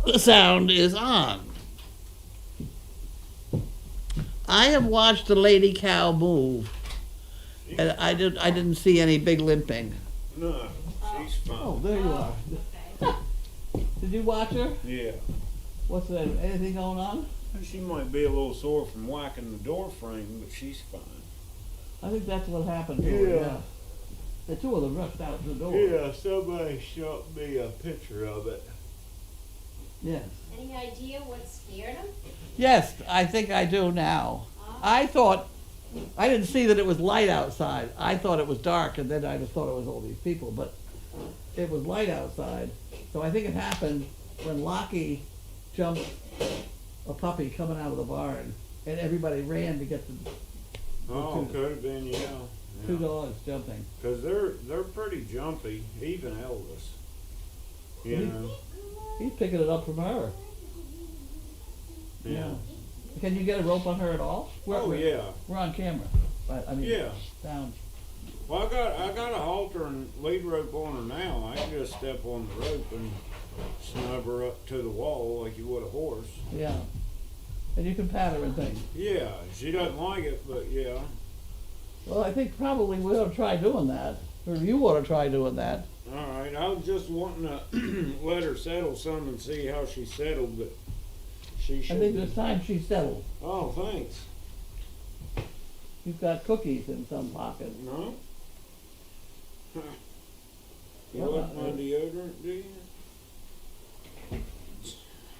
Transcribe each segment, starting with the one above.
the sound is on. I have watched the lady cow move, and I didn't see any big limping. No, she's fine. Oh, there you are. Did you watch her? Yeah. What's that? Anything going on? She might be a little sore from whacking the door frame, but she's fine. I think that's what happened to her. Yeah. The two of them rushed out the door. Yeah, somebody shot me a picture of it. Yes. Any idea what scared him? Yes, I think I do now. I thought, I didn't see that it was light outside. I thought it was dark, and then I just thought it was all these people, but it was light outside. So I think it happened when Lockie jumped a puppy coming out of the barn, and everybody ran to get the Oh, could have been, yeah. two dogs jumping. Because they're pretty jumpy, even Elvis. You know? He's picking it up from her. Yeah. Can you get a rope on her at all? Yeah. We're on camera. I mean, Yeah. down. Well, I got a halter and lead rope on her now. I can just step on the rope and snub her up to the wall like you would a horse. Yeah. And you can pat her and things. Yeah, she doesn't like it, but yeah. Well, I think probably we ought to try doing that. Or you ought to try doing that. All right, I was just wanting to let her settle some and see how she settled, but she should. I think it's time she settled. Oh, thanks. You've got cookies in some pocket. No? Huh. You Well, like my deodorant, do you?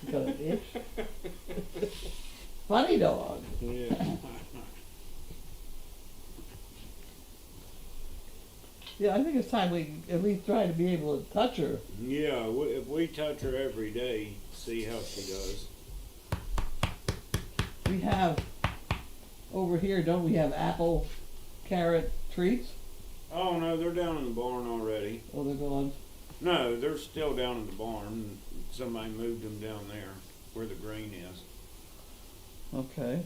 You got an itch? Funny dog. Yeah. Yeah, I think it's time we at least try to be able to touch her. Yeah, if we touch her every day, see how she does. We have, over here, don't we have apple, carrot treats? Oh, no, they're down in the barn already. Oh, they're gone. No, they're still down in the barn. Somebody moved them down there where the green is. Okay.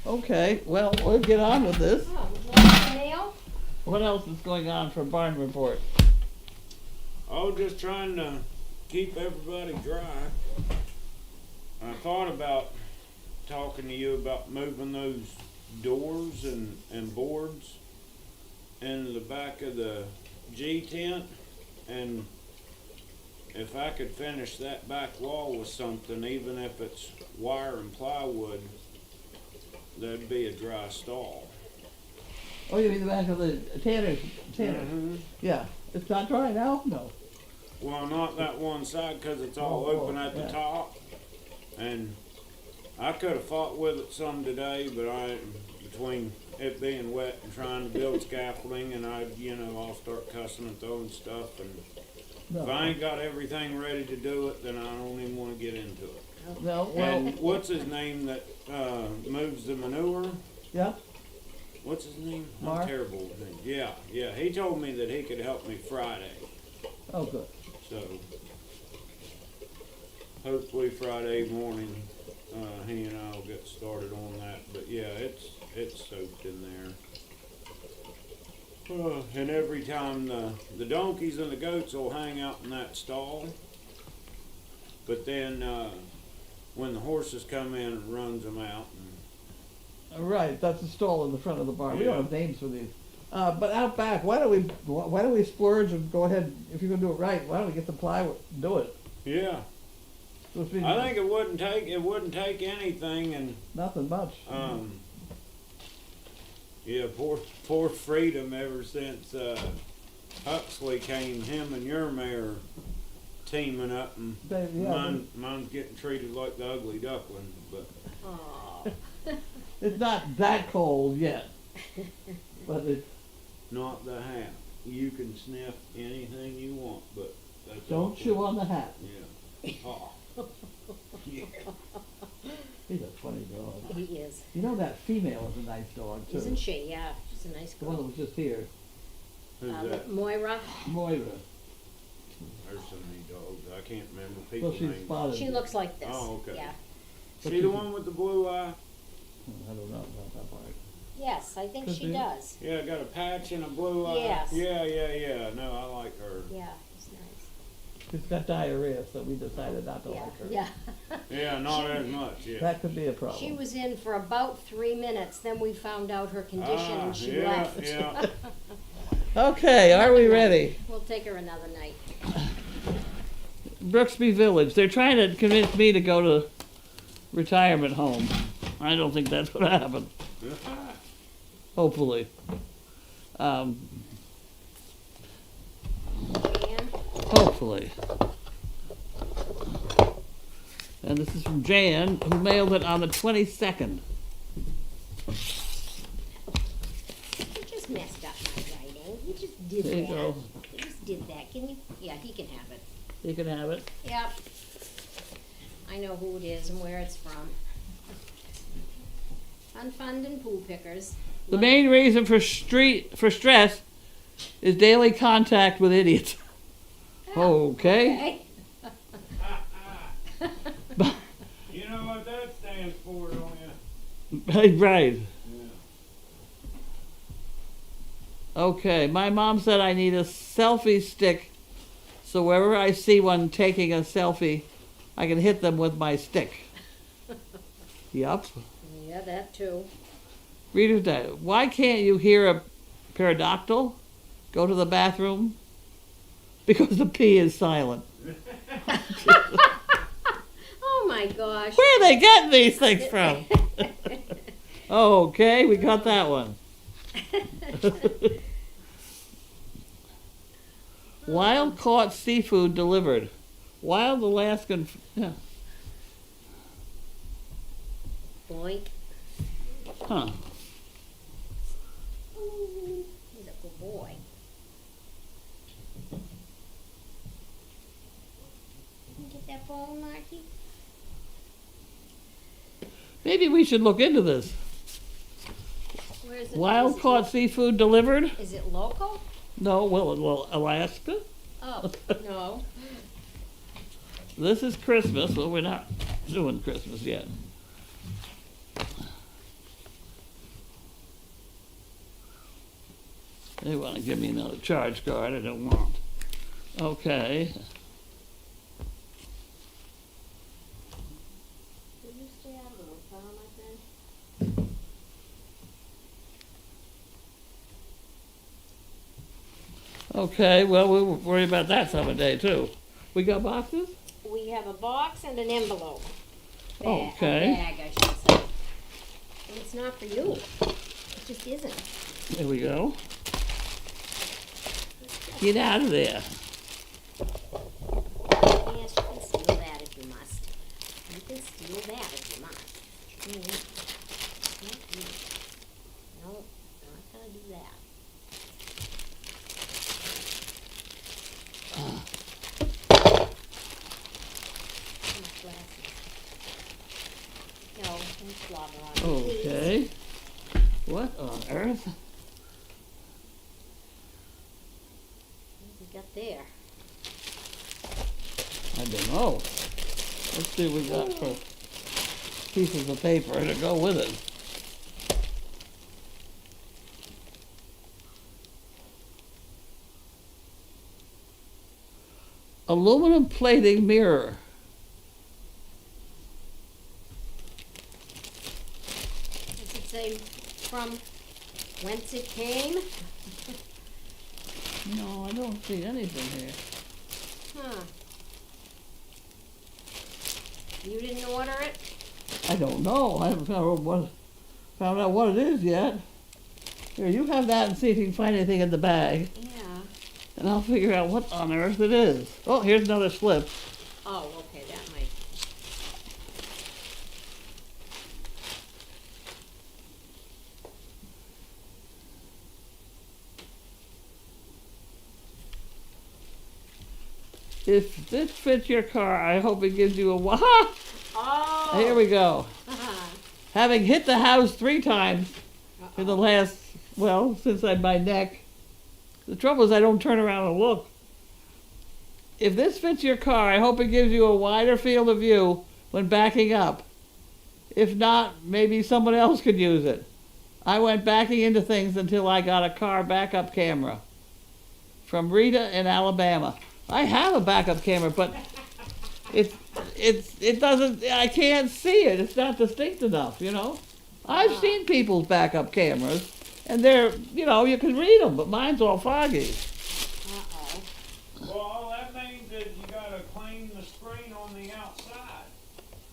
Okay, well, we'll get on with this. Oh, would you like the mail? What else is going on for Barn Report? Oh, just trying to keep everybody dry. I thought about talking to you about moving those doors and boards in the back of the G tent, and if I could finish that back wall with something, even if it's wire and plywood, that'd be a dry stall. Oh, you mean the back of the Tanner? Mhm. Yeah. It's not dry now? No. Well, not that one side because it's all open at the top, and I could have fought with it some today, but between it being wet and trying to build scaffolding, and I'll start cussing and throwing stuff, and No. if I ain't got everything ready to do it, then I don't even want to get into it. No, well, And what's his name that moves the manure? yeah. What's his name? Mark? I'm terrible with names. Yeah. He told me that he could help me Friday. Oh, good. So hopefully Friday morning, he and I'll get started on that. But yeah, it's soaked in there. And every time the donkeys and the goats will hang out in that stall. But then when the horses come in, it runs them out. Right, that's the stall in the front of the barn. We Yeah. don't have names for these. But out back, why don't we splurge and go ahead, if you're gonna do it right, why don't we get some plywood and do it? Yeah, So it's been I think it wouldn't take anything, and nothing much. yeah, poor Freedom ever since Huxley came, him and your mayor teaming up, and mine's getting treated like the ugly duckling, but Aw. It's not that cold yet. But it's not the hat. You can sniff anything you want, but that's don't awful. chew on the hat. Yeah. Oh. Yeah. He's a funny dog. He is. You know that female is a nice dog too. Isn't she? Yeah, she's a nice The one that girl. was just here, Who's that? Moira. Moira. There's so many dogs. I can't remember Well, people's she's names. spotted. She looks like this. Oh, okay. Yeah. She the one with the blue eye? I don't know about that part. Yes, I think Could she be. does. Yeah, got a patch and a blue eye. Yes. Yeah. No, I like her. Yeah, it's nice. She's got diarrhea, so we decided not to Yeah, like her. yeah. Yeah, not as much, yeah. That could be a problem. She was in for about 3 minutes, then we found out her condition and she yeah, left. yeah. Okay, are we ready? We'll take her another night. Brooksby Village. They're trying to convince me to go to retirement home. I don't think that's going to happen. Hopefully. Jan? Hopefully. And this is from Jan, who mailed it on the 22nd. You just messed up my writing. You just did There you that. go. You just did that. Can you? Yeah, he can have it. You can have it. Yep. I know who it is and where it's from. Unfund and pool pickers. The main reason for stress is daily contact with idiots. Okay. You know what that stands for, don't you? Right. Yeah. Okay, my mom said I need a selfie stick, so wherever I see one taking a selfie, I can hit them with my stick. Yup. Yeah, that too. Reader's Digest. Why can't you hear a pterodactyl go to the bathroom? Because the P is silent. Oh my gosh. Where are they getting these things from? Okay, we got that one. Wild caught seafood delivered. Wild Alaskan. Yeah. Boink. Huh. Ooh, he's a good boy. Can you get that bone, Marky? Maybe we should look into this. Where is it? Wild Is it caught seafood delivered? Is it local? No, well, Alaska. Oh, no. This is Christmas. Well, we're not doing Christmas yet. They want to give me another charge card. I don't want. Okay. Will you stay out of the car, my friend? Okay, well, we'll worry about that some day, too. We got boxes? We have a box and an envelope. Okay. A bag, I should say. And it's not for you. It just isn't. There we go. Get out of there. Yes, you can steal that if you must. You can steal that if you must. No, not gonna do that. My glasses. No, don't slobber on me, please. Okay. What on earth? What we got there? I don't know. Let's see what we got for pieces of paper to go with it. Aluminum plating mirror. Does it say from whence it came? No, I don't see anything here. Huh. You didn't order it? I don't know. I haven't found out what it is yet. Here, you have that and see if you can find anything in the bag. Yeah. And I'll figure out what on earth it is. Oh, here's another slip. Oh, okay, that might. If this fits your car, I hope it gives you a wah. Oh! Here we go. Having hit the house 3 times in the last, well, since my neck. The trouble is I don't turn around and look. If this fits your car, I hope it gives you a wider field of view when backing up. If not, maybe someone else could use it. I went backing into things until I got a car backup camera. From Rita in Alabama. I have a backup camera, but it doesn't, I can't see it. It's not distinct enough, you know? I've seen people's backup cameras, and they're, you know, you can read them, but mine's all foggy. Uh-oh. Well, that means that you gotta clean the screen on the outside,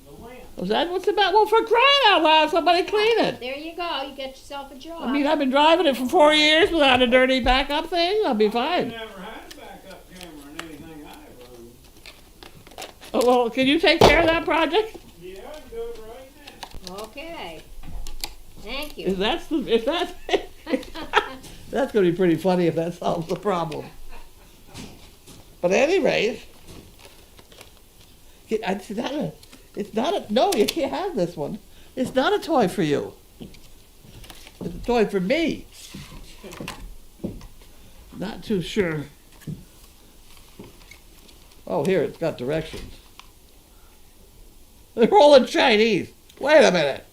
the lens. Is that what's about? Well, for crying out loud, somebody clean it. There you go. You get yourself a job. I mean, I've been driving it for 4 years without a dirty backup thing. I'll be I fine. never had a backup camera in anything I ever owned. Oh, well, can you take care of that project? Yeah, I can do it right now. Okay. Thank you. If that's that's going to be pretty funny if that solves the problem. But at any rate, it's not a, no, you can't have this one. It's not a toy for you. It's a toy for me. Not too sure. Oh, here, it's got directions. They're all in Chinese. Wait a minute.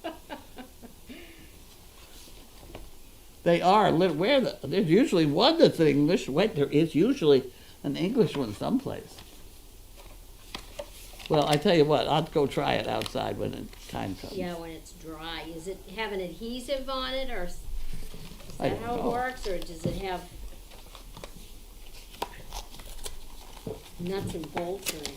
They are. There's usually one that's in English. Wait, there is usually an English one someplace. Well, I tell you what, I'll go try it outside when the time comes. Yeah, when it's dry. Is it have an adhesive on it, or is I that don't how it know. works, or does it have nuts and bolts in it?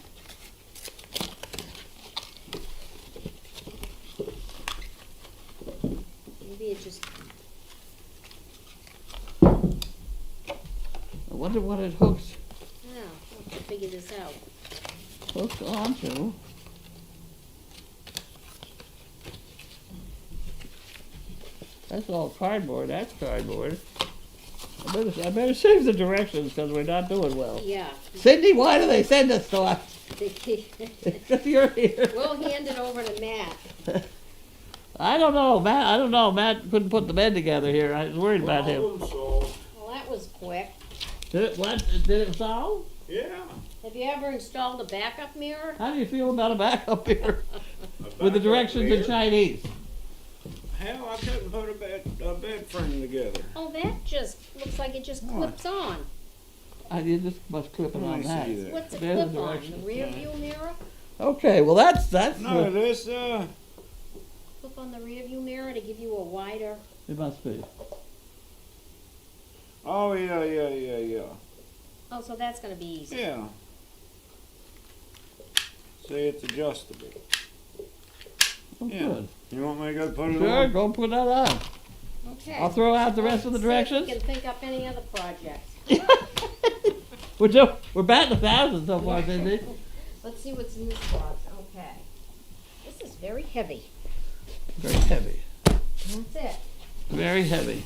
Maybe it just. I wonder what it hooks Yeah, we'll have to figure this out. onto. That's all cardboard. That's cardboard. I better save the directions because we're not doing well. Yeah. Cindy, why do they send us to us? Because you're here. We'll hand it over to Matt. I don't know, Matt. I don't know. Matt couldn't put the bed together here. I was worried about him. Problem solved. Well, that was quick. Did it solve? Yeah. Have you ever installed a backup mirror? How do you feel about a backup here A with the backup directions in mirror? Chinese? Hell, I couldn't put a bed frame together. Oh, that just looks like it just What? clips on. You just must clip it Let on me that. see that. What's it There's the clip on? The directions. rear view mirror? Okay, well that's No, the, this Clip on the rear view mirror to give you a wider. it must be. oh yeah. Oh, so that's gonna be easy. Yeah. See, it's adjustable. Oh, Yeah. good. You want me to go put it Sure, on? go put that on. Okay. I'll throw out the rest of the See if we directions. can think up any other projects. We're batting 1,000 so far, Cindy. Let's see what's in this box. Okay. This is very heavy. Very heavy. That's it. Very heavy.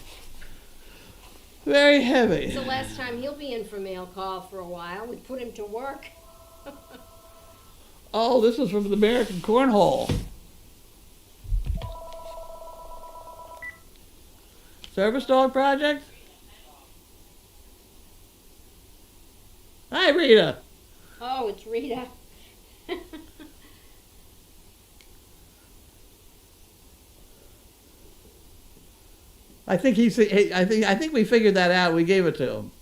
Very It's heavy. the last time he'll be in for mail call for a while. We put him to work. Oh, this is from the American Cornhole. Service dog project? Hi, Rita. Oh, it's Rita. I think I think we figured that out. We gave it to him.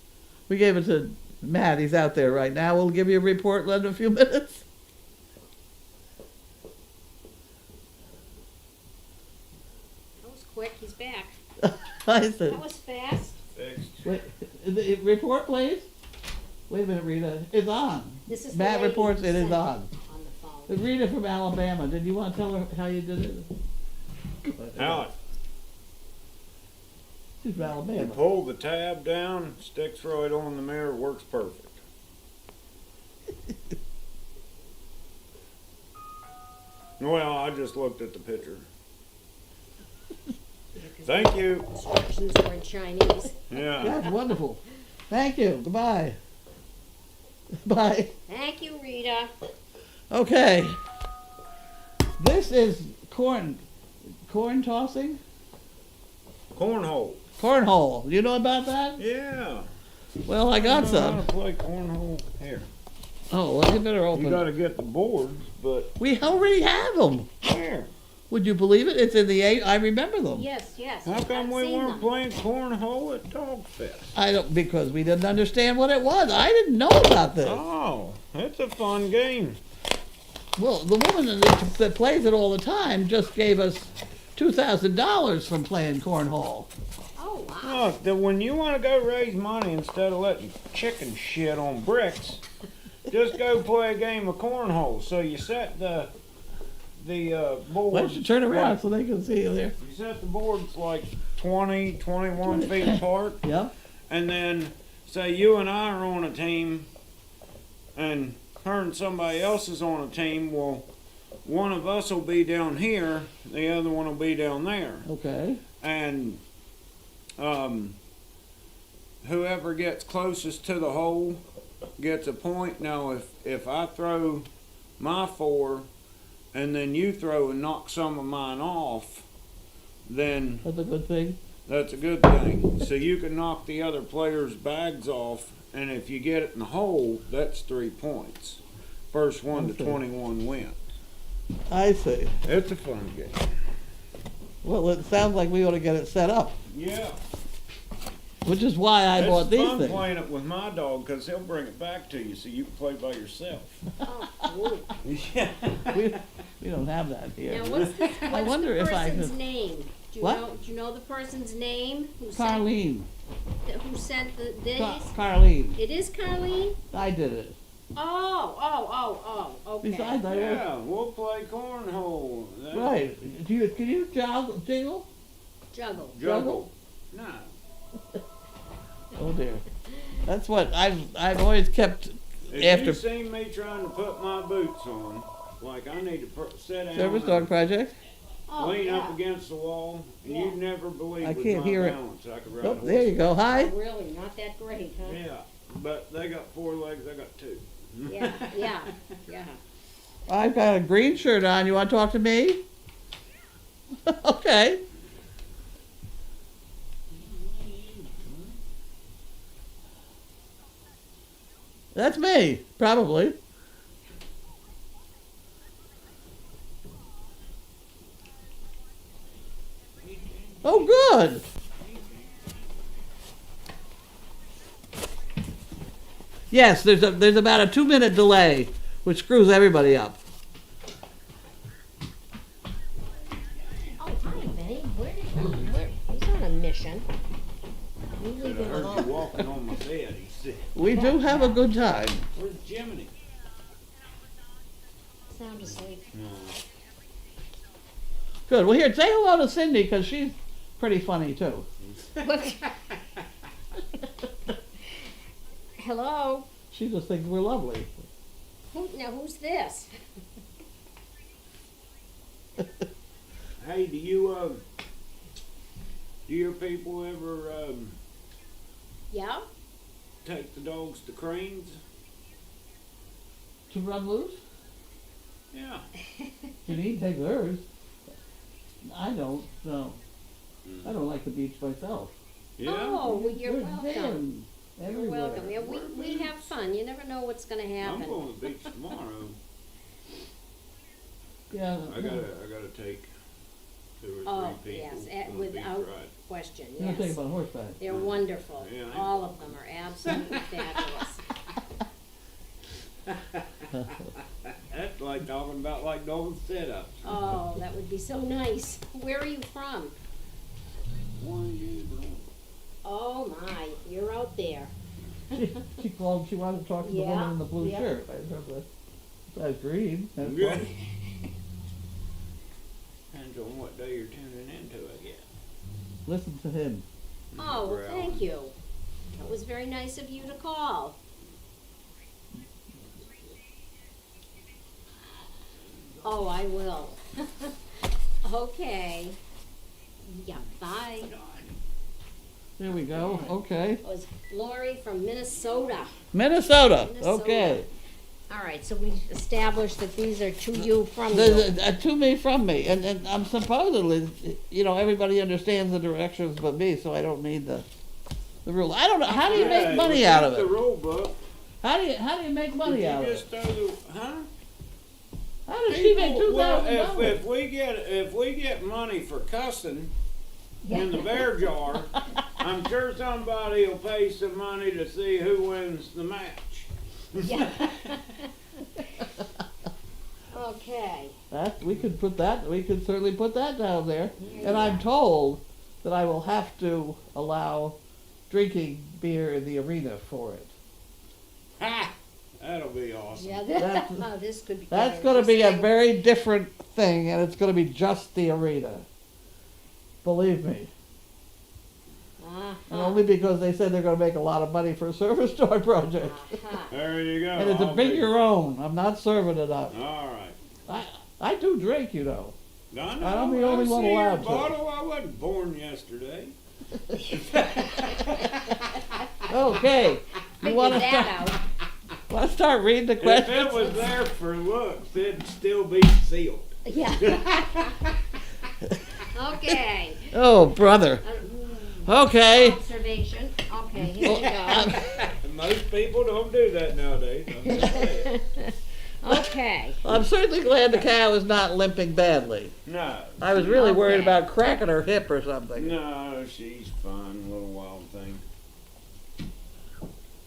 We gave it to Matt. He's out there right now. We'll give you a report in a few minutes. That was quick. He's back. I said, That was fast. Fixed. wait, report, please. Wait a minute, Rita. It's on. This is the Matt lady reports who it is sent on. On the phone. Rita from Alabama. Did you want to tell her how you did it? Alex, She's from you Alabama. pull the tab down, sticks right on the mirror, works perfect. Well, I just looked at the picture. Thank you. Instructions were in Chinese. Yeah. That's wonderful. Thank you. Goodbye. Bye. Thank you, Rita. Okay. This is corn tossing? Cornhole. Cornhole. You know about that? Yeah. Well, I got I know how some. to play cornhole. Here. Oh, well, you better open You it. got to get the boards, but We already have them. where? Would you believe it? It's in the eight. I remember them. Yes, yes. How come I've we seen weren't them. playing cornhole at Dog Fest? I don't, because we didn't understand what it was. I didn't know about this. Oh, it's a fun game. Well, the woman that plays it all the time just gave us $2,000 from playing cornhole. Oh, wow. Look, when you want to go raise money instead of letting chicken shit on bricks, just go play a game of cornhole. So you set the board. Why don't you turn around so they can see you there? You set the boards like 20, 21 feet apart, Yep. and then say you and I are on a team, and her and somebody else is on a team. Well, one of us will be down here, the other one will be down there, Okay. and whoever gets closest to the hole gets a point. Now, if I throw my 4 and then you throw and knock some of mine off, then That's a good thing. that's a good thing. So you can knock the other player's bags off, and if you get it in the hole, that's 3 points. First one to Okay. 21 wins. I see. It's a fun game. Well, it sounds like we ought to get it set up, Yeah. which is why I bought these It's fun things. playing it with my dog because he'll bring it back to you so you can play by yourself. Oh, cool. Yeah. We don't have that here. Now, what's the wonder if I person's could- name? Do you What? know? Do you know the person's name? Carlene. Who sent these? Carlene. It is Carlene. I did it. Oh. Okay. Besides, I Yeah, we'll play cornhole. right. Can you jingle? Juggle. Juggle. No. Oh dear. That's what I've always kept If after you see me trying to put my boots on, like I need to sit down Service and Dog Project. Oh, lean yeah. up against the wall, and Yeah. you'd never believe I with can't my hear it. balance I could ride Oh, a horse. there you go. Oh, Hi. really? Not that great, huh? Yeah, but they got 4 legs, I got 2. Yeah. I've got a green shirt on. You want to talk to me? Okay. That's me, probably. Oh, good. Yes, there's about a 2-minute delay, which screws everybody up. Oh, hi, Benny. He's on a mission. You I leave him heard you alone. walking on my bed, he said. We do have a good time. Where's Jiminy? Sound asleep. No. Good. Well, here, say hello to Cindy because she's pretty funny too. Hello. She just thinks we're lovely. Who's this? Hey, do your people ever Yeah. take the dogs to cranes? To run loose? Yeah. You need to take hers. I don't. No. I don't like the beach myself. Yeah. Oh, well, you're We're welcome. there You're everywhere. welcome. Yeah, we have fun. You never know what's going to I'm happen. going to the beach tomorrow. Yeah. I gotta take 2 or 3 Oh, people yes, on a beach without ride. question. You're gonna take Yes, them on horseback. they're wonderful. Yeah, I All of them are absolutely fabulous. That's like talking about like dog setups. Oh, that would be so nice. Where are you from? Oh my, you're out there. She called. She wanted to talk to the Yeah, woman in the blue yeah. shirt. I remember. That's green. That's Yeah. fine. Depends on what day you're tuning into, I guess. Listen to him. Oh, well, Growling. thank you. That was very nice of you to call. Oh, I will. Okay. Yeah, bye. There we go. Okay. It was Lori from Minnesota. Minnesota. Minnesota. Okay. All right, so we established that these are to you from you. To me, from me, and I'm supposedly, everybody understands the directions but me, so I don't need the rule. I don't know. How do you make money out of The it? rule book. How do you make money out of Just it? throw the, huh? How did she make Well, $2,000? if we get money for cussing in the bear jar, I'm sure somebody will pay some money to see who wins the match. Yeah. Okay. We could certainly put that down there. There And you I'm go. told that I will have to allow drinking beer in the arena for it. Ha! That'll be awesome. Yeah, That's- oh, this could be. That's kinda gonna be a interesting. very different thing, and it's gonna be just the arena. Believe me. Uh-huh. And only because they said they're gonna make a lot of money for a service dog project. Uh-huh. There you go. And it's a I'll bring be- your own. I'm not serving it up. All right. I do drink, you know. I know. I'm the only I one see your allowed to. bottle. I wasn't born yesterday. Okay. You Figure wanna that start, out. wanna start reading the If questions? it was there for looks, it'd still be sealed. Yeah. Okay. Oh, brother. Okay. Observation. Okay, here we go. Most people don't do that nowadays. I'm just saying. Okay. I'm certainly glad the cow is not limping badly. No. I was really worried Okay. about cracking her hip or something. No, she's fine, little wild thing.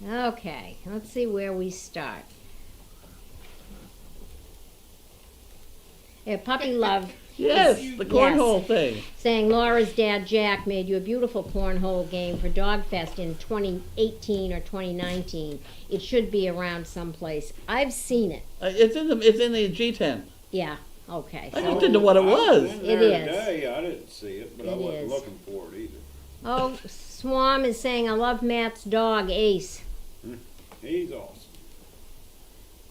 Okay. Let's see where we start. Yeah, Puppy Love Yes, the cornhole thing. saying Laura's dad Jack made you a beautiful cornhole game for Dogfest in 2018 or 2019. It should be around someplace. I've seen it. It's in the G10. Yeah. Okay. I So, just didn't know what it I was. in It there is. Today. I didn't see it, but I It wasn't is. looking for it either. oh, Swam is saying I love Matt's dog Ace. He's awesome.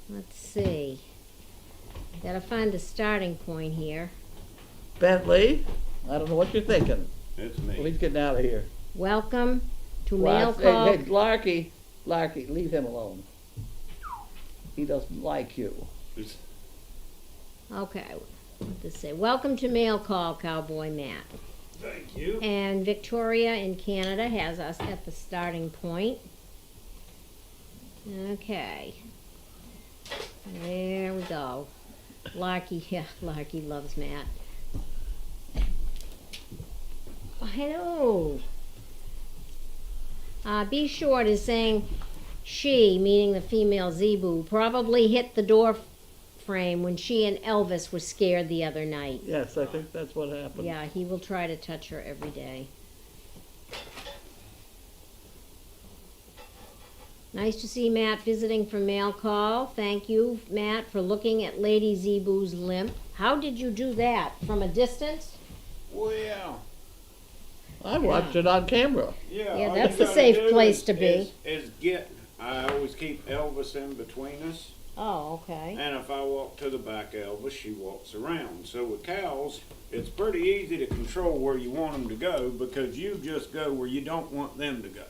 Let's see. Gotta find a starting point here. Bentley, I don't know what you're thinking. It's Well, me. he's getting out of here. Welcome to Well, Mail Call. Hey, Larky, leave him alone. He doesn't like you. It's- Okay. What to say? Welcome to Mail Call, Cowboy Matt. Thank you. And Victoria in Canada has us at the starting point. Okay. There we go. Larky, yeah, Larky loves Matt. I know. B Short is saying she, meaning the female Zebu, probably hit the door frame when she and Elvis were scared the other night. Yes, I think that's what happened. Yeah, he will try to touch her every day. Nice to see Matt visiting for Mail Call. Thank you, Matt, for looking at Lady Zebu's limp. How did you do that? From a distance? Well, I watched it on camera. yeah. Yeah, all that's you a gotta safe do place to be. Is get. I always keep Elvis in between us, Oh, okay. and if I walk to the back of Elvis, she walks around. So with cows, it's pretty easy to control where you want them to go because you just go where you don't want them to go.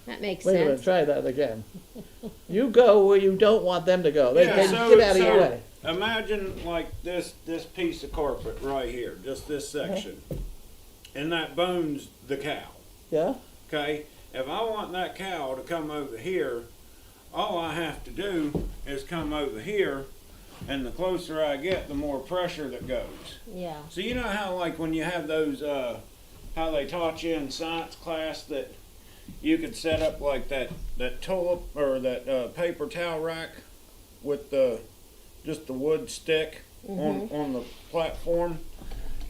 That makes Wait a minute, sense. try that again. You go where you don't want them to go. They Yeah, can so- get out of your so- way. Imagine like this piece of carpet right here, just this section, and that bones the cow. Yeah? Okay, if I want that cow to come over here, all I have to do is come over here, and the closer I get, the more pressure that goes. Yeah. So you know how like when you have those, how they taught you in science class that you could set up like that tulip or that paper towel rack with just the wood stick on the platform,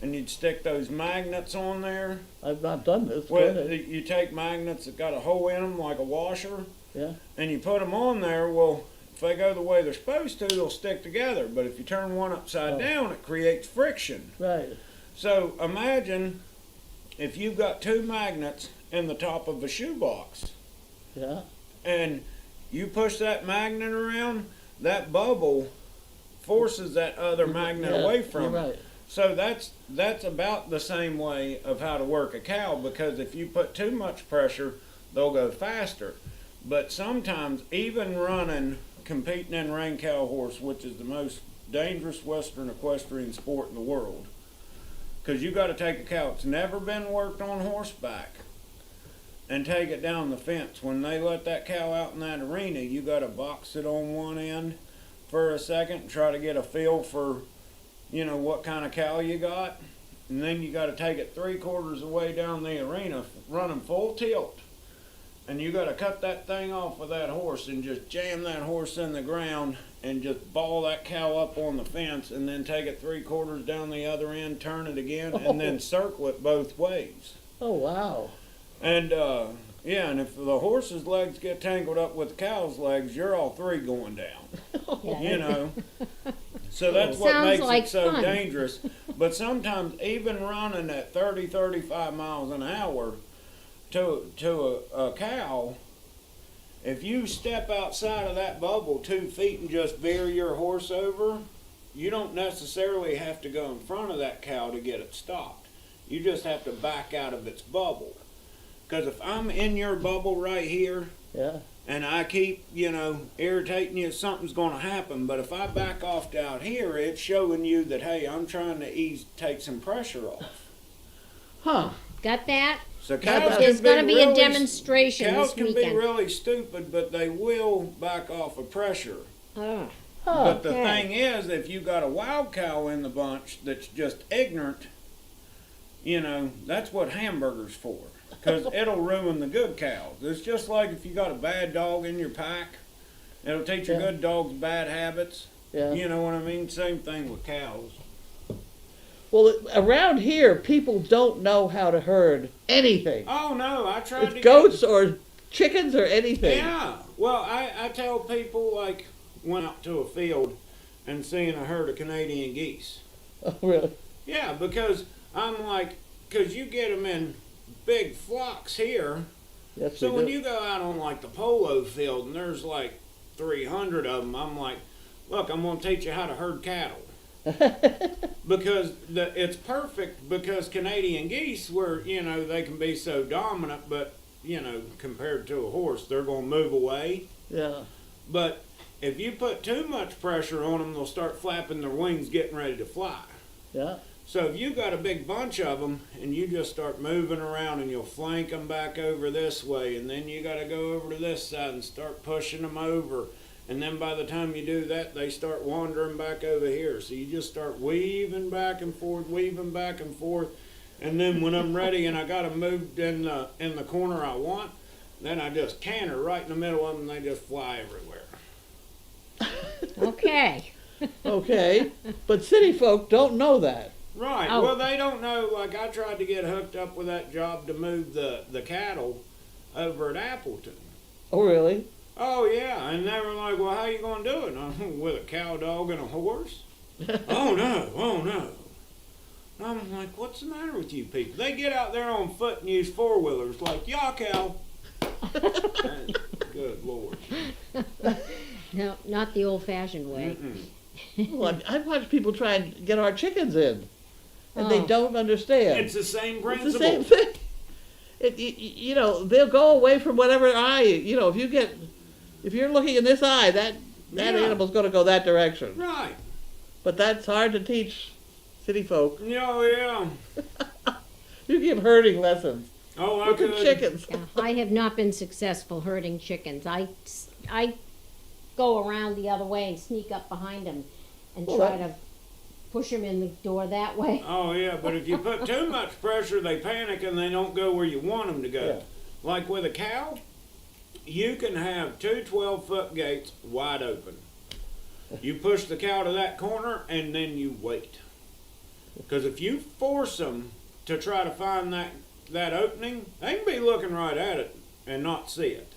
and you'd stick those magnets on there. I've not done this. Go Well, ahead. you take magnets that got a hole in them like a washer, Yeah? and you put them on there. Well, if they go the way they're supposed to, they'll stick together. But if you turn one upside Oh. down, it creates friction. Right. So imagine if you've got two magnets in the top of a shoebox, Yeah? and you push that magnet around, that bubble forces that other magnet Yeah, away from you're it. right. So that's about the same way of how to work a cow, because if you put too much pressure, they'll go faster. But sometimes even competing in rein cow horse, which is the most dangerous Western equestrian sport in the world, because you got to take a cow that's never been worked on horseback and take it down the fence. When they let that cow out in that arena, you got to box it on one end, for a second and try to get a feel for, you know, what kind of cow you got. And then you got to take it 3/4 of the way down the arena, running full tilt. And you got to cut that thing off with that horse and just jam that horse in the ground and just ball that cow up on the fence and then take it 3/4 down the other end, turn it again, and then circle it both ways. Oh, wow. And, yeah, and if the horse's legs get tangled up with the cow's legs, you're all three going down, you know. So that's what Sounds makes like it so fun. dangerous. But sometimes even running at 30, 35 miles an hour to a cow, if you step outside of that bubble 2 feet and just veer your horse over, you don't necessarily have to go in front of that cow to get it stopped. You just have to back out of its bubble. Because if I'm in your bubble right here, Yeah. and I keep, you know, irritating you, something's going to happen. But if I back off down here, it's showing you that, hey, I'm trying to take some pressure off. Huh. Got that? So cows There's can going to be a really- demonstration Cows this can be weekend. really stupid, but they will back off of pressure. Oh, Huh. But the Okay. thing is, if you got a wild cow in the bunch that's just ignorant, you know, that's what hamburger's for. Because it'll ruin the good cows. It's just like if you got a bad dog in your pack, it'll teach your Yeah. good dogs bad habits. Yeah. You know what I mean? Same thing with cows. Well, around here, people don't know how to herd anything. Oh no, I tried to It's goats or chickens or anything. Yeah. Well, I tell people, like, went out to a field and seeing a herd of Canadian geese. Oh, really? Yeah, because I'm like, because you get them in big flocks here. Yes, So we when do. you go out on like the polo field and there's like 300 of them, I'm like, look, I'm going to teach you how to herd cattle. Because it's perfect, because Canadian geese, where, you know, they can be so dominant, but, you know, compared to a horse, they're going to move away. Yeah. But if you put too much pressure on them, they'll start flapping their wings, getting ready to fly. Yeah. So if you got a big bunch of them and you just start moving around and you'll flank them back over this way, and then you got to go over to this side and start pushing them over. And then by the time you do that, they start wandering back over here. So you just start weaving back and forth, weaving back and forth. And then when I'm ready and I got them moved in the corner I want, then I just canter right in the middle of them and they just fly everywhere. okay. Okay. But city folk don't know that. Right. Oh. Well, they don't know. Like, I tried to get hooked up with that job to move the cattle over at Appleton. Oh, really? Oh, yeah. And they were like, well, how you going to do it? And I'm, with a cow, dog, and a horse? Oh, no. Oh, no. And I'm like, what's the matter with you people? They get out there on foot and use four-wheelers like, yaw, cow. Good Lord. No, not the old-fashioned way. Well, I've watched people try and get our chickens in, and they Oh. don't understand. It's the same It's principle. the same thing. You know, they'll go away from whatever eye. You know, if you're looking in this eye, that Yeah. animal's going to go that direction. Right. But that's hard to teach city folk. Oh, yeah. You give herding lessons. Oh, I Look at could. chickens. Yeah, I have not been successful herding chickens. I go around the other way and sneak up behind them and Well, try that- to push them in the door that way. Oh, yeah, but if you put too much pressure, they panic and they don't go where you want them to go. Yeah. Like with a cow, you can have two 12-foot gates wide open. You push the cow to that corner and then you wait. Because if you force them to try to find that opening, they can be looking right at it and not see it.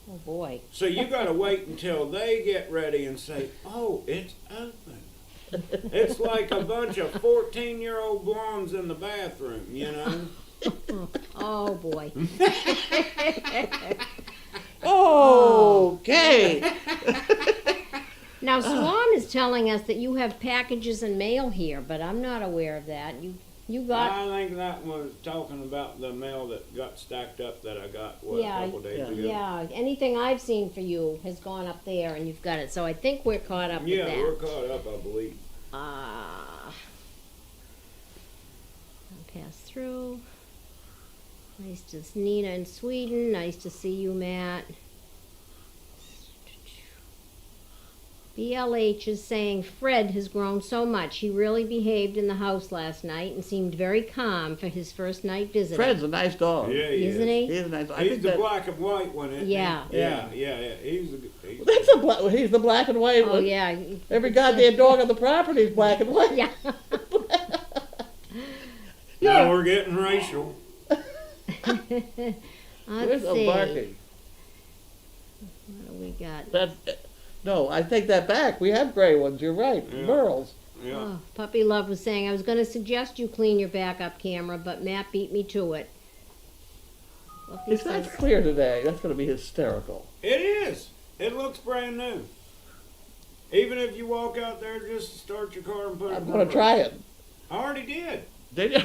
Oh boy. So you got to wait until they get ready and say, oh, it's open. It's like a bunch of 14-year-old blondes in the bathroom, you know? Oh boy. Okay. Now Swan is telling us that you have packages and mail here, but I'm not aware of that. You got I think that was talking about the mail that got stacked up that I got, Yeah, a couple days yeah. ago. yeah, anything I've seen for you has gone up there and you've got it. So I think we're caught up Yeah, with we're that. caught up, I believe. I'll pass through. Nice to see Nina in Sweden. Nice to see you, Matt. BLH is saying Fred has grown so much. He really behaved in the house last night and seemed very calm for his first night visiting. Fred's a nice dog. Yeah, he Isn't is. he? He's a nice dog. I He's think the that, black and white one, isn't Yeah. he? Yeah. He's that's a black. He's the black and white Oh one. yeah. Every goddamn dog on the property is black and white. Yeah. Now we're getting racial. Let's Where's see. a barking? What do we got? That's, no, I take that back. We have gray ones. You're right. Yeah. Whirls. Yeah. Oh, Puppy Love was saying, I was going to suggest you clean your backup camera, but Matt beat me to it. Fluffy It's not says, clear today. That's going to be hysterical. It is. It looks brand new. Even if you walk out there, just start your car and put it I'm in going to try it. I already did. Did you?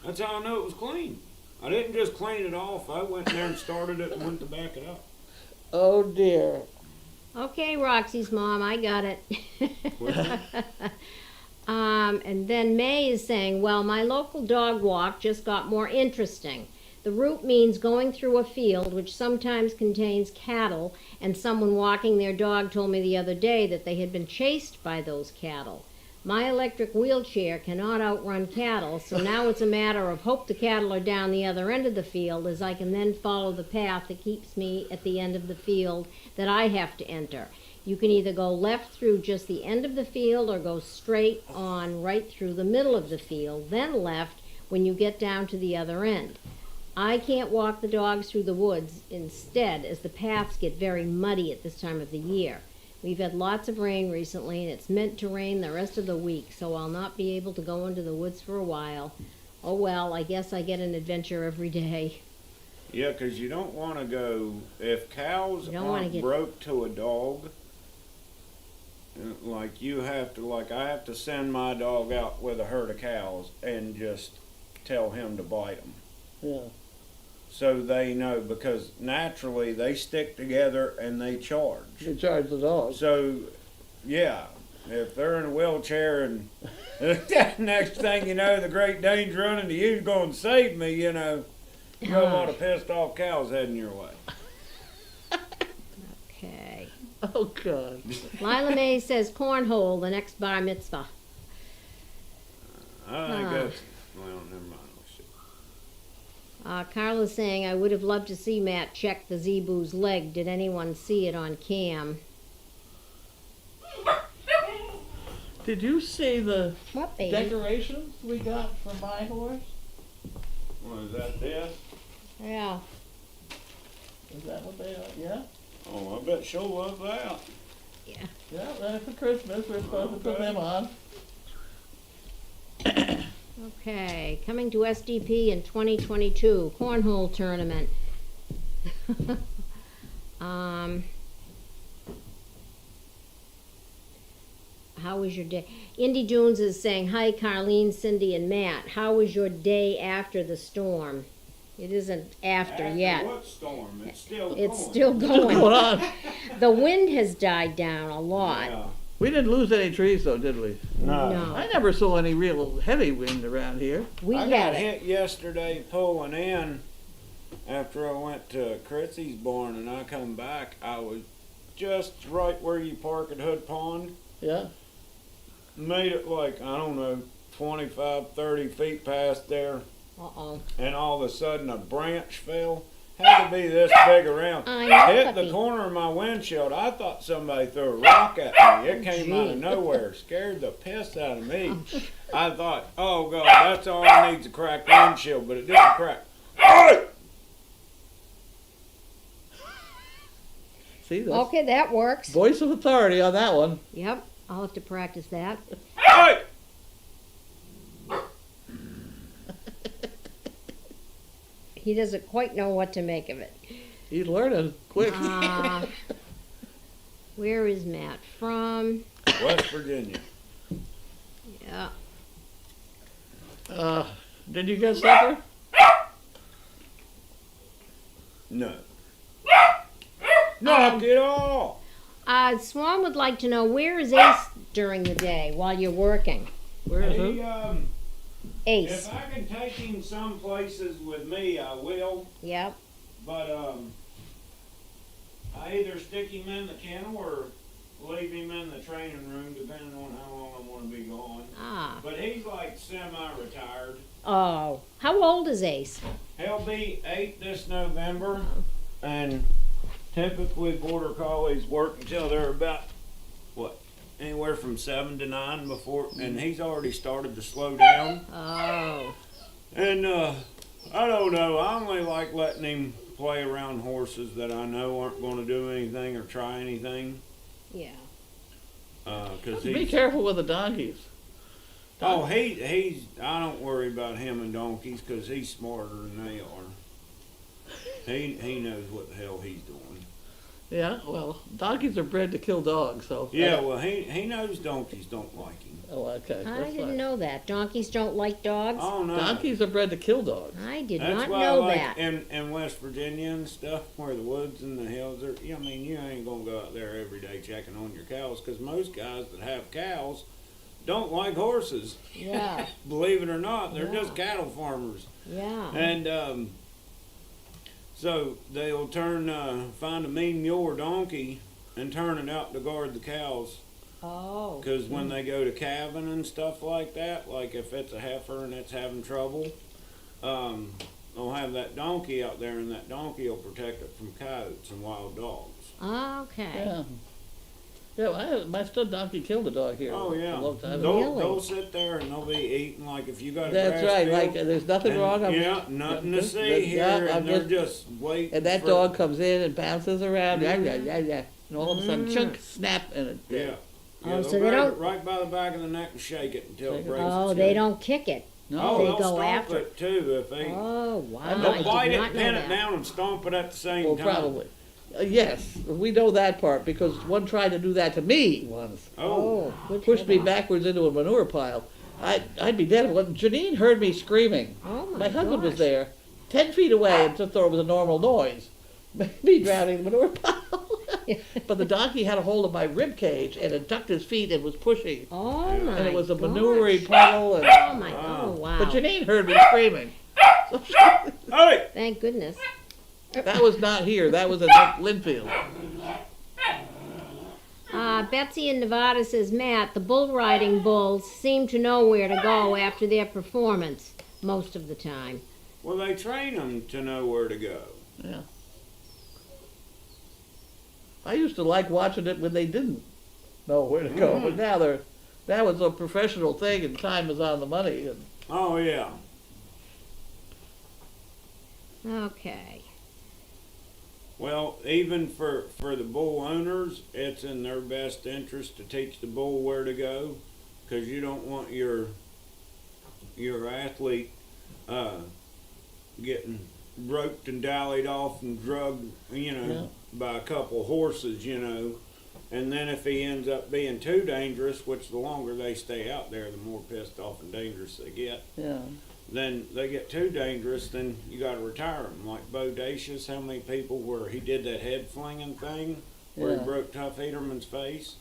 That's how I know it was clean. I didn't just clean it off. I went in there and started it and went to back it up. Oh dear. okay, Roxy's mom, I got it. And then May is saying, well, my local dog walk just got more interesting. The route means going through a field which sometimes contains cattle, and someone walking their dog told me the other day that they had been chased by those cattle. My electric wheelchair cannot outrun cattle, so now it's a matter of hope the cattle are down the other end of the field, as I can then follow the path that keeps me at the end of the field that I have to enter. You can either go left through just the end of the field or go straight on right through the middle of the field, then left when you get down to the other end. I can't walk the dogs through the woods instead, as the paths get very muddy at this time of the year. We've had lots of rain recently, and it's meant to rain the rest of the week, so I'll not be able to go into the woods for a while. Oh well, I guess I get an adventure every day. Yeah, 'cause you don't want to go, if cows You don't wanna aren't get- broke to a dog, like you have to, like I have to send my dog out with a herd of cows and just tell him to bite them. Yeah. So they know, because naturally they stick together and they charge. You charge the dog. So, yeah, if they're in a wheelchair and next thing you know, the Great Dane's running to you, going to save me, you know, you got a lot of pissed off cows heading your way. Okay. Oh God. Lila Mae says cornhole, the next bar mitzvah. I think that's, well, never mind. Carla's saying, I would have loved to see Matt check the Zebu's leg. Did anyone see it on cam? Did you see the What, baby? decorations we got for my horse? What is that, this? Yeah. Is that what they are? Yeah? Oh, I bet she'll love that. Yeah. Yeah, they're for Christmas. We're supposed to put them on. Okay, coming to SDP in 2022, cornhole tournament. How was your day? Indy Dunes is saying, hi, Carlene, Cindy, and Matt. How was your day after the storm? It isn't after yet. What storm? It's still It's going. still What's going going. on? The wind has died down a lot. Yeah. We didn't lose any trees though, did we? No. I never saw any real heavy wind around here. We I had got it. hit yesterday pulling in after I went to Critzy's barn, and I come back. I was just right where you park at Hood Pond. Yeah. Made it like, I don't know, 25, 30 feet past there, Uh-oh. and all of a sudden a branch fell. Had to be this big around. I know, Hit puppy. the corner of my windshield. I thought somebody threw a rock at me. It came out of Gee. nowhere. Scared the piss out of me. I thought, oh God, that's all I need's a cracked windshield, but it didn't crack. Hey! See, that's Okay, that works. voice of authority on that one. Yep, I'll have to practice that. Hey! He doesn't quite know what to make of it. He's learning quick. Where is Matt from? West Virginia. Yeah. Did you get supper? No. Knock it off! Swan would like to know, where is Ace during the day while you're working? Where is He, it? Ace. if I can take him some places with me, I will. Yep. But I either stick him in the kennel or leave him in the training room depending on how long I'm gonna be gone. Ah. But he's like semi-retired. Oh. How old is Ace? He'll be 8 this November, and typically border collies work until they're about, what, anywhere from 7 to 9 before, and he's already started to slow down. Oh. And I don't know, I only like letting him play around horses that I know aren't going to do anything or try anything. Yeah. Cause Be he's, careful with the donkeys. oh, he's, I don't worry about him and donkeys because he's smarter than they are. He knows what the hell he's doing. Yeah, well, donkeys are bred to kill dogs, so. Yeah, well, he knows donkeys don't like him. Oh, okay. I that's didn't fine. know that. Donkeys don't like dogs? Oh, no. Donkeys are bred to kill dogs. I did That's not why know I like that. in West Virginia and stuff, where the woods and the hills are, I mean, you ain't gonna go out there every day checking on your cows, because most guys that have cows don't like horses. Yeah. Believe it or not, they're Yeah. just cattle farmers. Yeah. And so they'll find a mean mule or donkey and turn it out to guard the cows. Oh. Because when they go to calving and stuff like that, like if it's a heifer and it's having trouble, they'll have that donkey out there, and that donkey will protect it from coyotes and wild dogs. Okay. Yeah. Yeah, my stud donkey killed a dog here. Oh yeah, A long time ago. they'll sit there and they'll be eating like if you got a That's grass right, field, like, there's nothing and, wrong. yeah, nothing to see here, and they're just waiting. And that for, dog comes in and bounces around, yeah, and all of a sudden, chunk, snap, and it's Yeah. dead. Oh, Yeah, so they'll they grab don't- it right by the back of the neck and shake it until it Shake it. breaks Oh, its they neck. don't kick it. Oh, They they'll go stomp after it too if they. Oh, wow. I They'll did bite it, not know pin that. it down, and stomp it at the same Well, time. probably. Yes, we know that part, because one tried to do that to me once. Oh. good Pushed for me them. backwards into a manure pile. I'd be dead. When Janine heard me screaming, Oh, my my husband was gosh. there, 10 feet away, and just thought it was a normal noise. Me drowning in the manure pile. But the donkey had a hold of my rib cage and it ducked his feet and was pushing. Oh, my And it was a gosh. manure puddle. And, Oh, my. Oh, wow. but Janine heard me screaming. Hey! Thank goodness. That was not here. That was at Linfield. Betsy in Nevada says, Matt, the bull riding bulls seem to know where to go after their performance most of the time. Well, they train them to know where to go. Yeah. I used to like watching it when they didn't know where to go, but now it's a professional thing and time is on the money. And Oh yeah. Okay. Well, even for the bull owners, it's in their best interest to teach the bull where to go, because you don't want your athlete getting roped and dallied off and drugged, by a couple of horses, and then if he ends up being too dangerous, which the longer they stay out there, the more pissed off and dangerous they get. yeah. Then they get too dangerous, then you got to retire them. Like Bodacious, how many people where he did that head flinging thing where Yeah. he broke Tough Heaterman's face?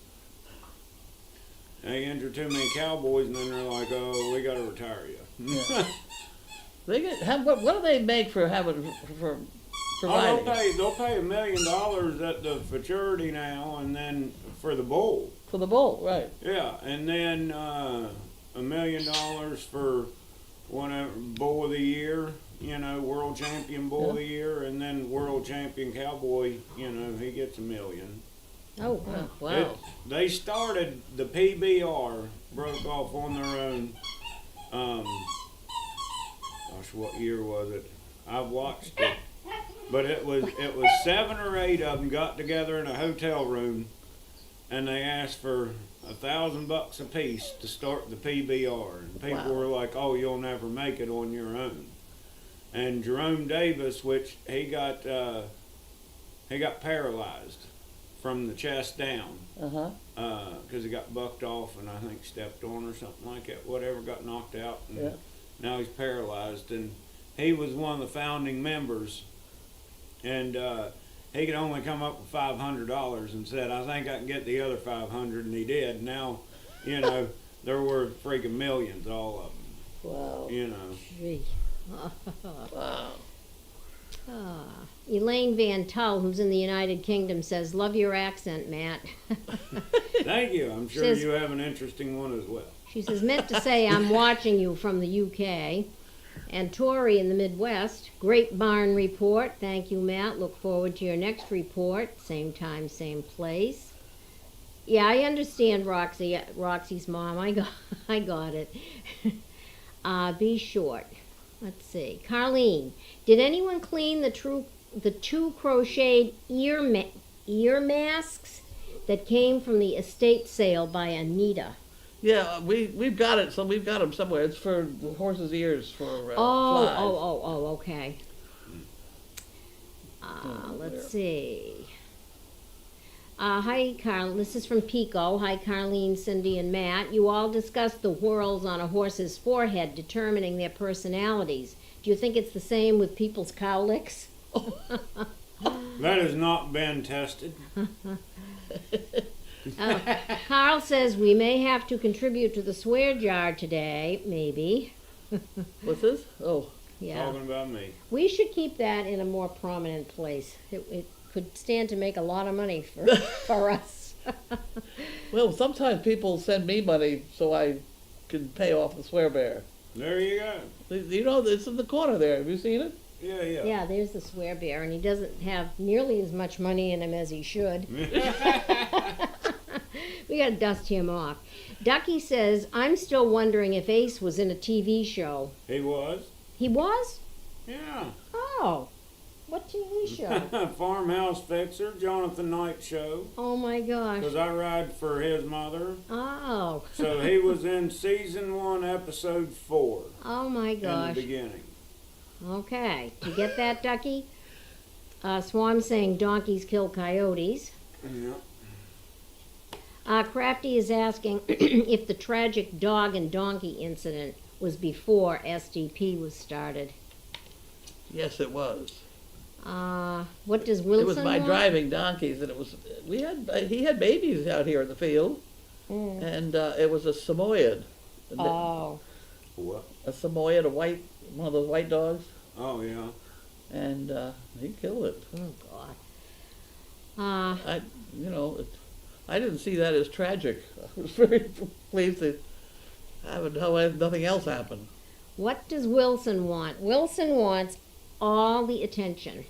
They injured too many cowboys, and then they're like, "Oh, we got to retire you." Yeah. They get what do they make for having for providing? They'll pay $1 million at the futurity now, and then for the bull. For the bull, right? Yeah, and then $1 million for whatever bull of the year, world champion bull of the year, and then world champion cowboy. He gets $1 million. Oh, Yeah. wow. Wow. They started the PBR, broke off on their own. Gosh, what year was it? I've watched it, but it was 7 or 8 of them got together in a hotel room, and they asked for $1,000 a piece to start the PBR, and people Wow. were like, "Oh, you'll never make it on your own." And Jerome Davis, which he got paralyzed from the chest down. Because he got bucked off and I think stepped on or something like that. Whatever, got knocked out. And Yeah. now he's paralyzed. And he was one of the founding members. And he could only come up with $500 and said, "I think I can get the other 500," and he did. Now, they're worth freaking millions, all of Wow. them. Gee. Wow. Ah. Elaine Van Tull, who's in the United Kingdom, says, "Love your accent, Matt." Thank you. I'm sure Says- you have an interesting one as well. She says, "Meant to say I'm watching you from the UK." And Tori in the Midwest, "Great barn report. Thank you, Matt. Look forward to your next report. Same time, same place." Yeah, I understand, Roxy. Roxy's mom. I got it. Be short. Let's see. Carlene, did anyone clean the two crocheted ear masks that came from the estate sale by Anita? Yeah, we've got it. So we've got them somewhere. It's for the horse's ears for flies. Okay. There. Let's see. Hi, Carl. This is from Pico. Hi, Carlene, Cindy, and Matt. You all discussed the whorls on a horse's forehead, determining their personalities. Do you think it's the same with people's cowlicks? That has not been tested. Carl says we may have to contribute to the swear jar today, maybe. What's this? Oh, Yeah. Talking about me. We should keep that in a more prominent place. It could stand to make a lot of money for us. well, sometimes people send me money so I can pay off the swear bear. There you go. You know, it's in the corner there. Have you seen it? Yeah, yeah. Yeah, there's the swear bear, and he doesn't have nearly as much money in him as he should. We gotta dust him off. Ducky says, "I'm still wondering if Ace was in a TV show." He was. He was? Yeah. Oh, what TV show? Farmhouse Fixer, Jonathan Knight show. Oh my gosh. Because I ride for his mother. Oh. So he was in season 1, episode 4. Oh my In the gosh. beginning. Okay, you get that, Ducky? Swan saying donkeys kill coyotes. Yeah. Crafty is asking if the tragic dog and donkey incident was before SDP was started. Yes, it was. What does Wilson It was my want? driving donkeys, and it was he had babies out here in the field, Mm. and it was a Samoyed. Oh, What? A Samoyed, one of those white dogs, Oh, yeah. and he killed it. oh God. I didn't see that as tragic. I was very pleased to have nothing else happen. What does Wilson want? Wilson wants all the attention.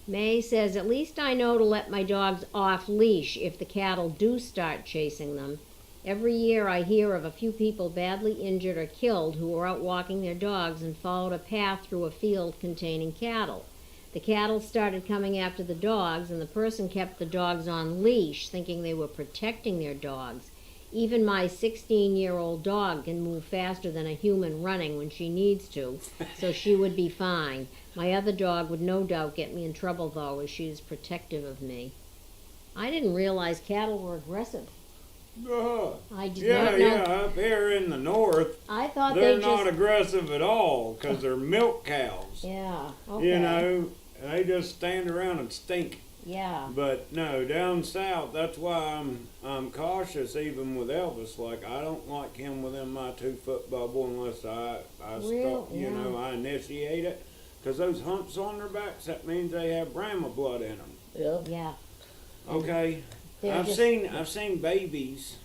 May says, "At least I know to let my dogs off leash if the cattle do start chasing them. Every year I hear of a few people badly injured or killed who were out walking their dogs and followed a path through a field containing cattle. The cattle started coming after the dogs, and the person kept the dogs on leash, thinking they were protecting their dogs. Even my 16-year-old dog can move faster than a human running when she needs to, so she would be fine. My other dog would no doubt get me in trouble, though, as she is protective of me." I didn't realize cattle were aggressive. I did Yeah, not know. yeah. Up here in the north, I thought they're they not just... aggressive at all because they're milk cows. Yeah, okay. You know, they just stand around and stink. Yeah. But no, down south, that's why I'm cautious even with Elvis. Like, I don't like him within my 2-foot bubble unless I Real- start, you yeah. know, I initiate it. Because those humps on their backs, that means they have Brahma blood in them. Yeah. Yeah. Okay, They're I've just- seen babies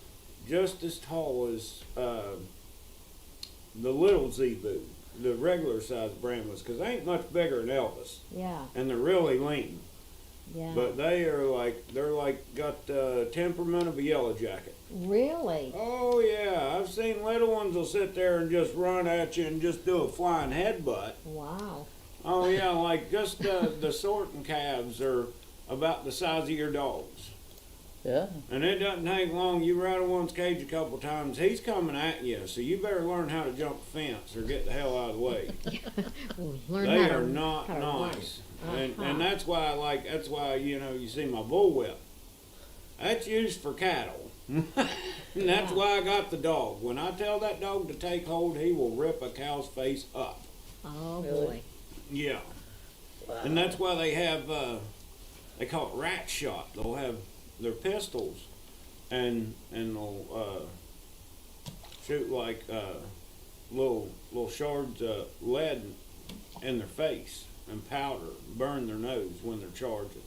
just as tall as the little Zebu, the regular size Brahmas, because they ain't much bigger than Elvis, Yeah. and they're really lean. Yeah. But they're like got the temperament of a yellow jacket. Really? Oh yeah, I've seen little ones will sit there and just run at you and just do a flying headbutt. Wow. Oh yeah, like just the sorting calves are about the size of your dogs. Yeah. And it doesn't take long. You rattle one's cage a couple times, he's coming at you. So you better learn how to jump the fence or get the hell out of the way. Learn They how to, are not how to run. nice. And Uh-huh. that's why you know, you see my bullwhip. That's used for cattle. And that's why I got the dog. When I tell that dog to take hold, he will rip a cow's face up. Oh Really? boy. Yeah. Wow. And that's why they have, they call it rat shot. They'll have their pistols and they'll shoot like little shards of lead in their face and powder, burn their nose when they're charging.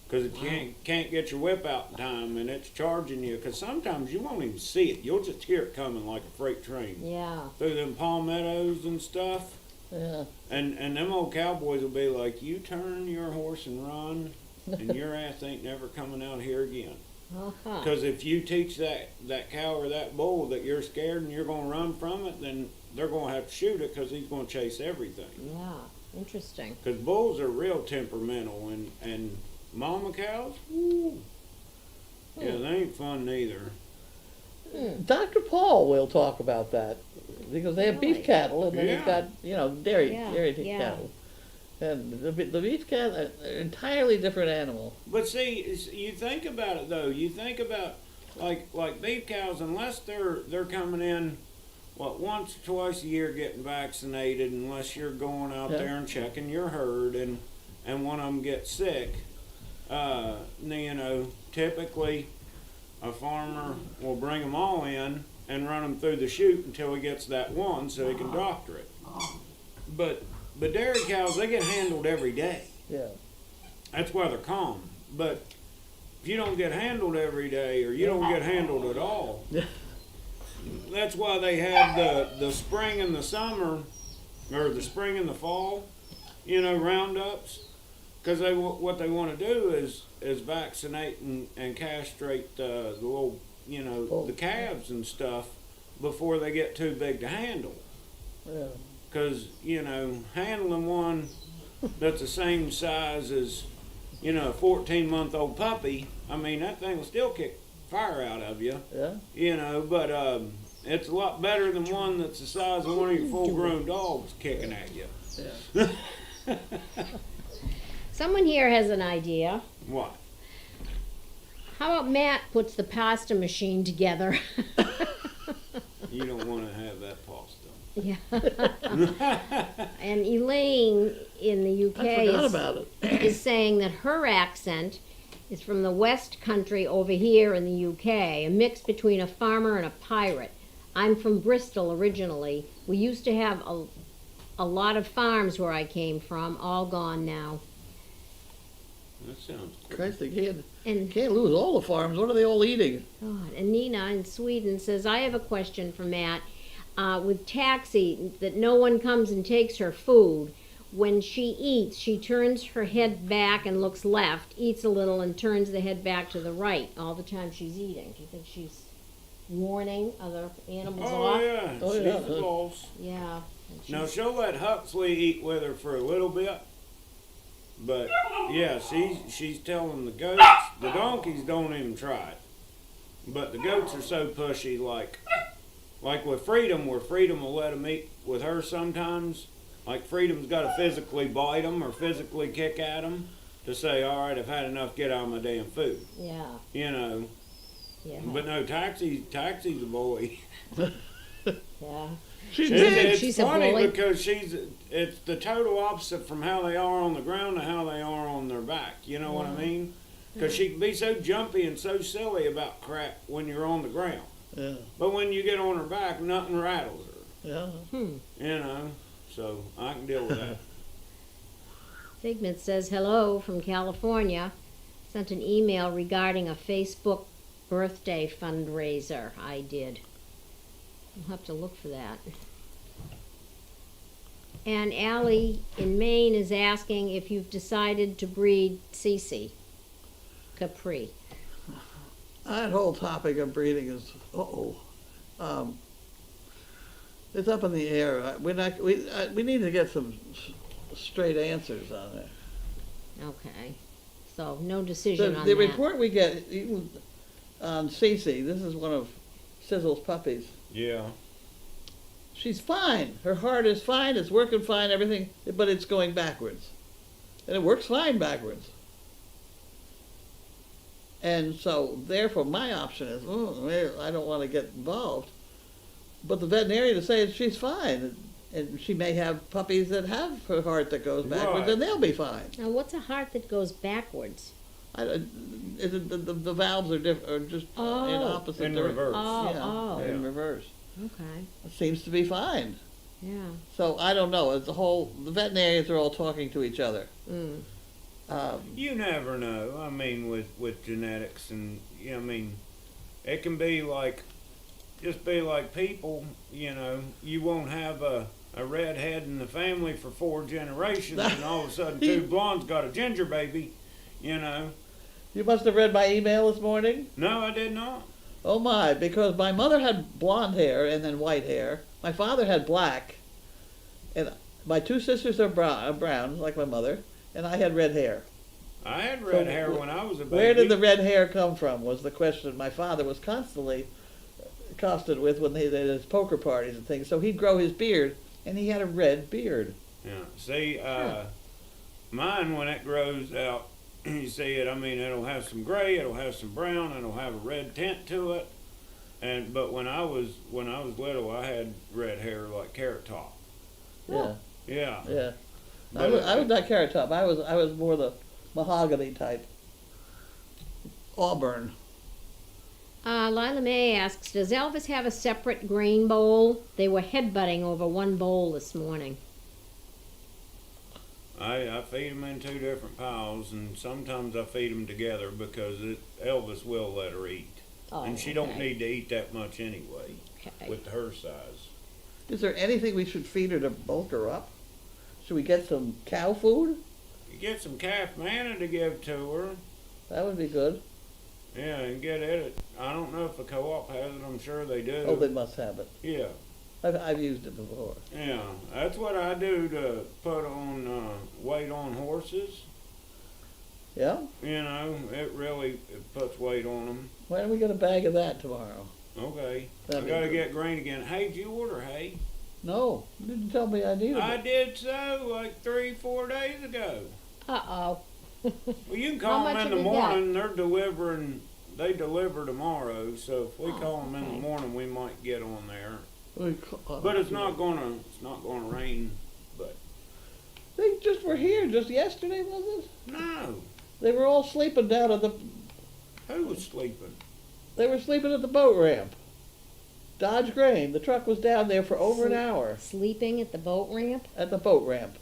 Because if you can't get your whip out in time and it's charging you, because sometimes you won't even see it. You'll just hear it coming like a freight train Yeah. through them palmettos and stuff. Yeah. And them old cowboys will be like, you turn your horse and run, and your ass ain't never coming out here again. Uh-huh. Because if you teach that cow or that bull that you're scared and you're going to run from it, then they're going to have to shoot it because he's going to chase everything. Yeah. Interesting. Because bulls are real temperamental, and mama cows, woo, yeah, they ain't fun neither. Dr. Paul will talk about that because they have Really? beef cattle and then Yeah. he's got, dairy Yeah, beef yeah. cattle. And the beef cattle are an entirely different animal. But see, you think about it though. You think about like beef cows, unless they're coming in, once or twice a year getting vaccinated, unless you're going out Yeah. there and checking your herd, and one of them gets sick. Typically a farmer will bring them all in and run them through the chute until he gets that one so he can doctor it. But dairy cows, they get handled every day. Yeah. That's why they're calm. But if you don't get handled every day, or you don't get handled at all, that's why they have the spring and the summer, or the spring and the fall, roundups. Because what they want to do is vaccinate and castrate the little, the calves and stuff before they get too big to handle. Yeah. Because, handling one that's the same size as, a 14-month-old puppy, I mean, that thing will still kick fire out of you. Yeah. But it's a lot better than one that's the size of one of your full-grown dogs kicking at you. Yeah. Someone here has an idea. What? How about Matt puts the pasta machine together? You don't want to have that pasta. Yeah. And Elaine in the UK I forgot about it. is saying that her accent is from the West Country over here in the UK, a mix between a farmer and a pirate. I'm from Bristol originally. We used to have a lot of farms where I came from, all gone now. That sounds cool. Christ, they can't And lose all the farms. What are they all eating? God, and Nina in Sweden says, I have a question for Matt. With Taxi, that no one comes and takes her food. When she eats, she turns her head back and looks left, eats a little, and turns the head back to the right all the time she's eating. Do you think she's warning other animals off? Yeah. Oh, She's yeah. the boss. Yeah. And Now, she's- she'll let Huxley eat with her for a little bit. But, yeah, she's telling the goats, the donkeys don't even try it. But the goats are so pushy, like with Freedom, where Freedom will let them eat with her sometimes. Like Freedom's got to physically bite them or physically kick at them to say, all right, I've had enough, get out of my damn food. Yeah. Yeah. But no, Taxi's a bully. Yeah. She's It's, big. it's She's a funny bully. because it's the total opposite from how they are on the ground to how they are on their back. You know what I mean? Because she can be so jumpy and so silly about crap when you're on the ground. Yeah. But when you get on her back, nothing rattles her. Yeah. So I can deal with that. Figment says, hello from California. Sent an email regarding a Facebook birthday fundraiser I did. We'll have to look for that. And Allie in Maine is asking if you've decided to breed Cece Capri. That whole topic of breeding is it's up in the air. We need to get some straight answers on it. Okay. So no decision on The that. report we get even on Cece, this is one of Sizzle's puppies. Yeah. She's fine. Her heart is fine. It's working fine. Everything, but it's going backwards, and it works fine backwards. And so, therefore, my option is, I don't want to get involved. But the veterinarian is saying she's fine, and she may have puppies that have a heart that goes backwards, Right. and they'll be fine. Now, what's a heart that goes backwards? The valves are just in opposite In directions. reverse. Oh, Yeah, oh. in reverse. Okay. It seems to be fine. Yeah. So I don't know. It's the veterinarians are all talking to each other. Mm. You never know. I mean, with genetics and, I mean, it can be like, just be like people, you won't have a redhead in the family for 4 generations and all of a sudden 2 blondes got a ginger baby, You must have read my email this morning. No, I did not. Oh my, because my mother had blonde hair and then white hair. My father had black. And my 2 sisters are brown, like my mother, and I had red hair. I had red hair when I was a baby. Where did the red hair come from was the question my father was constantly accosted with when they did his poker parties and things. So he'd grow his beard, and he had a red beard. Yeah. See, mine, when it grows out, you see it, I mean, it'll have some gray, it'll have some brown, it'll have a red tint to it. But when I was little, I had red hair like Carrot Top. Yeah. Yeah. Yeah. I was not Carrot Top. I was more the mahogany type. Auburn. Lila May asks, does Elvis have a separate grain bowl? They were headbutting over one bowl this morning. I feed them in 2 different piles, and sometimes I feed them together because Elvis will let her eat. Oh, and she don't need to eat that much anyway Okay. with her size. Is there anything we should feed her to bulk her up? Should we get some cow food? You get some calf manna to give to her. That would be good. Yeah, and get it. I don't know if the co-op has it. I'm sure they do. Oh, they must have it. Yeah. I've used it before. Yeah, that's what I do to put on weight on horses. Yeah? It puts weight on them. Why don't we get a bag of that tomorrow? Okay. That'd I be gotta good. get grain again. Hey, did you order hay? No, you didn't tell me I needed I it. did so like 3-4 days ago. Uh-oh. Well, you can How call much them in have the you got? morning. They're delivering. They deliver tomorrow. So if we call them in okay. the morning, we might get on there. But But it's not gonna rain. But They just were here just yesterday, was it? no, They were all sleeping down at the. who was sleeping? They were sleeping at the boat ramp. Dodge Grain. The truck was down there for over an hour Sleeping at the boat ramp? at the boat ramp,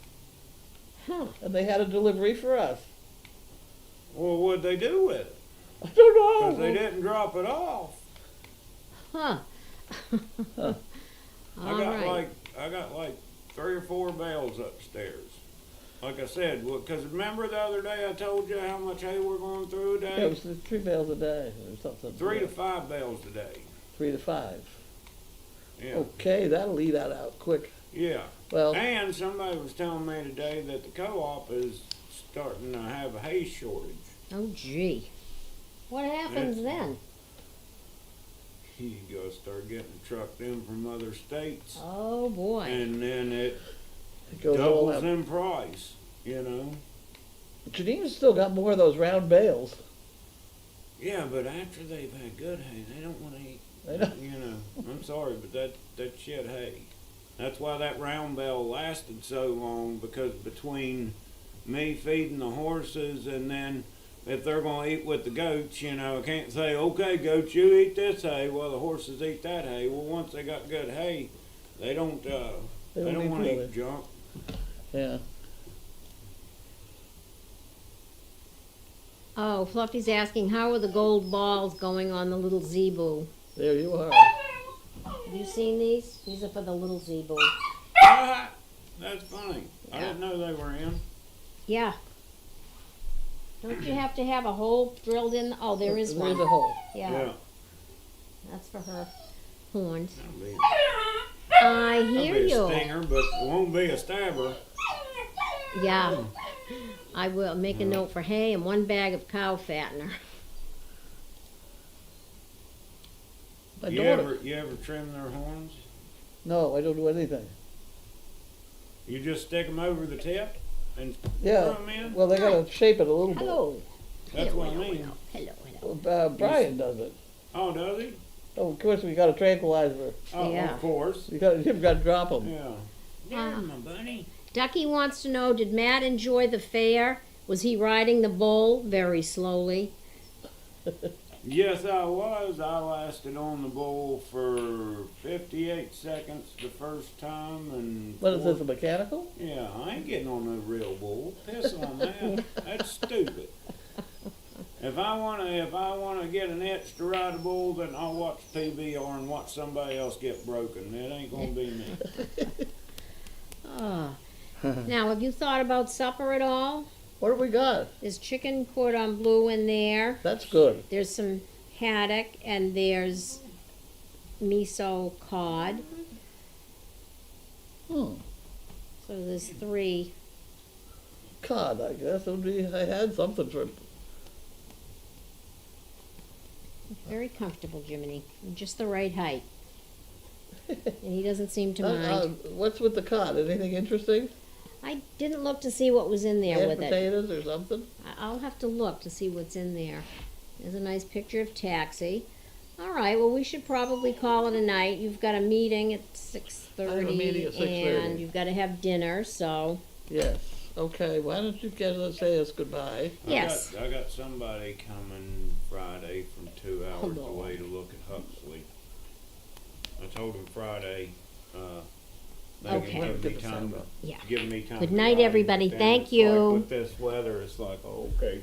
Huh. and they had a delivery for us. Well, what'd they do with it? I don't know. Because they didn't drop it off. Huh. Huh. All right. I got like 3 or 4 bales upstairs. Like I said, because remember the other day I told you how much hay we're going through a day? Yeah, it was 3 bales a day or something. 3 to 5 bales a day. 3 to 5. Yeah. Okay, that'll lead that out quick. Yeah. Well, And somebody was telling me today that the co-op is starting to have a hay shortage. Oh, gee. What happens It's- then? You gotta start getting trucked in from other states. Oh, boy. And then it it goes all doubles out. in price, Janine's still got more of those round bales. Yeah, but after they've had good hay, they don't want to eat. I know. I'm sorry, but that shit hay. That's why that round bale lasted so long, because between me feeding the horses and then if they're going to eat with the goats, I can't say, okay, goats, you eat this hay while the horses eat that hay. Well, once they got good hay, they don't eat want to really. eat junk. Yeah. Oh, Fluffy's asking, how are the gold balls going on the little Zebu? There you are. Have you seen these? These are for the little Zebu. Ah, that's funny. I Yeah. didn't know they were in. Yeah. Don't you have to have a hole drilled in? Oh, there is There's one. a hole. Yeah, that's for her horns. That'll be, I that'll hear be a you. stinger, but it won't be a stabber. Yeah. I will make a note for hay and 1 bag of cow fattener. My You daughter. ever trim their horns? No, I don't do anything. You just stick them over the tip and Yeah. throw them in? Well, they gotta shape it a little Hello. That's hello, what I hello, mean. hello, hello. bit. Brian does it. Oh, does he? Oh, of course, we got a tranquilizer. Oh, Yeah. of course. You've got to drop them. Yeah. There, my bunny. Ducky wants to know, did Matt enjoy the fair? Was he riding the bull very slowly? Yes, I was. I lasted on the bull for 58 seconds the first time, and What is this, a mechanical? yeah, I ain't getting on no real bull. Piss on that. That's stupid. If I wanna get an itch to ride a bull, then I'll watch PBR and watch somebody else get broken. It ain't gonna be me. Ah. Now, have you thought about supper at all? What do we got? There's chicken cordon bleu in there. That's good. There's some haddock, and there's miso cod. Hmm. So there's 3. Cod, I guess. I had something for. Very comfortable, Jiminy. Just the right height. And he doesn't seem to mind. What's with the cod? Anything interesting? I didn't look to see what was in there Add with it. potatoes or something? I'll have to look to see what's in there. There's a nice picture of Taxi. All right, well, we should probably call it a night. You've got a meeting at 6:30. I have a meeting at 6:30. And you've got to have dinner, so... Yes. Okay, why don't you say us goodbye? Yes. I got somebody coming Friday from 2 hours no. away to look at Huxley. I told him Friday, they Okay. can give me time, Yeah. give me time. Good to night, ride, everybody. but then Thank it's you. like with this weather, it's like, oh, okay.